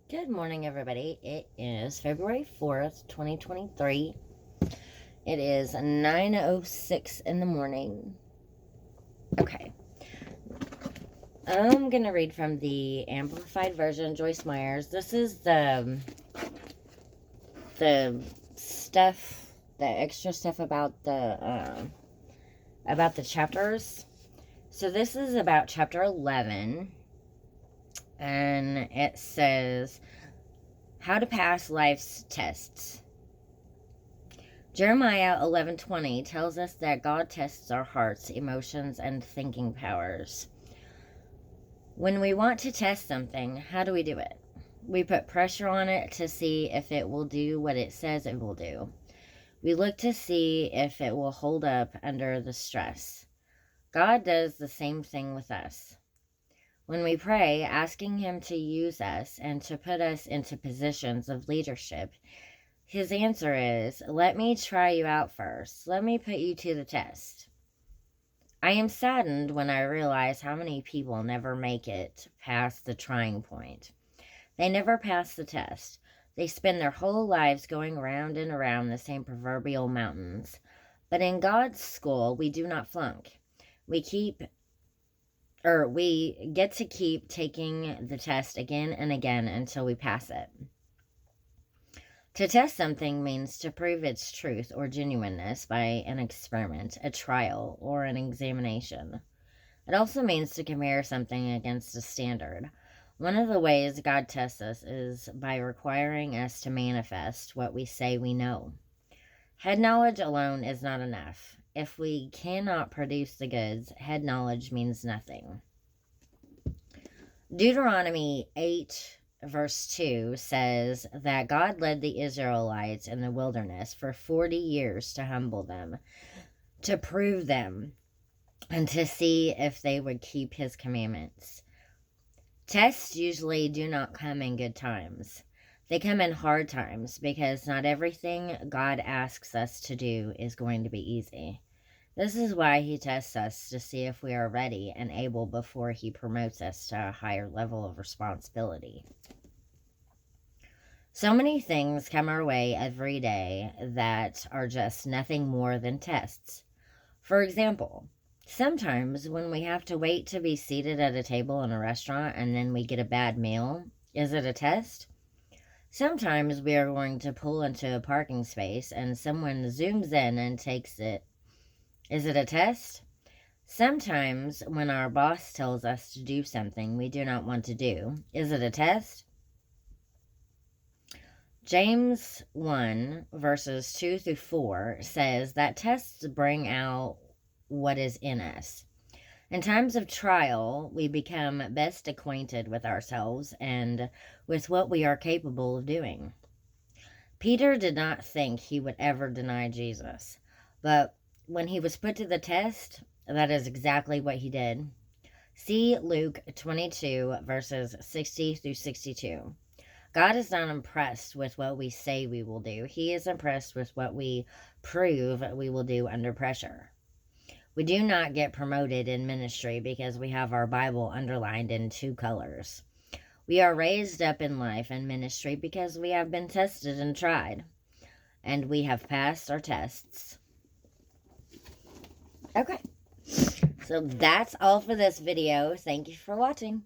Good morning, everybody. It is February 4th, 2023. It is 9:06 in the morning. Okay. I'm going to read from the Amplified Version, Joyce Myers. This is the stuff, the extra stuff about the chapters. So this is about chapter 11, and it says, how to pass life's tests. Jeremiah 11:20 tells us that God tests our hearts, emotions, and thinking powers. When we want to test something, how do we do it? We put pressure on it to see if it will do what it says it will do. We look to see if it will hold up under the stress. God does the same thing with us. When we pray, asking Him to use us and to put us into positions of leadership, His answer is, let me try you out first. Let me put you to the test. I am saddened when I realize how many people never make it past the trying point. They never pass the test. They spend their whole lives going around and around the same proverbial mountains. But in God's school, we do not flunk. We get to keep taking the test again and again until we pass it. To test something means to prove its truth or genuineness by an experiment, a trial, or an examination. It also means to compare something against a standard. One of the ways God tests us is by requiring us to manifest what we say we know. Head knowledge alone is not enough. If we cannot produce the goods, head knowledge means nothing. Deuteronomy 8 verse 2 says that God led the Israelites in the wilderness for 40 years to humble them, to prove them, and to see if they would keep His commandments. Tests usually do not come in good times. They come in hard times because not everything God asks us to do is going to be easy. This is why He tests us to see if we are ready and able before He promotes us to a higher level of responsibility. So many things come our way every day that are just nothing more than tests. For example, sometimes when we have to wait to be seated at a table in a restaurant and then we get a bad meal, is it a test? Sometimes we are going to pull into a parking space and someone zooms in and takes it. Is it a test? Sometimes when our boss tells us to do something we do not want to do, is it a test? James 1 verses 2 through 4 says that tests bring out what is in us. In times of trial, we become best acquainted with ourselves and with what we are capable of doing. Peter did not think he would ever deny Jesus, but when he was put to the test, that is exactly what he did. See Luke 22 verses 60 through 62. God is not impressed with what we say we will do. He is impressed with what we prove we will do under pressure. We do not get promoted in ministry because we have our Bible underlined in 2 colors. We are raised up in life and ministry because we have been tested and tried, and we have passed our tests. Okay, so that's all for this video. Thank you for watching.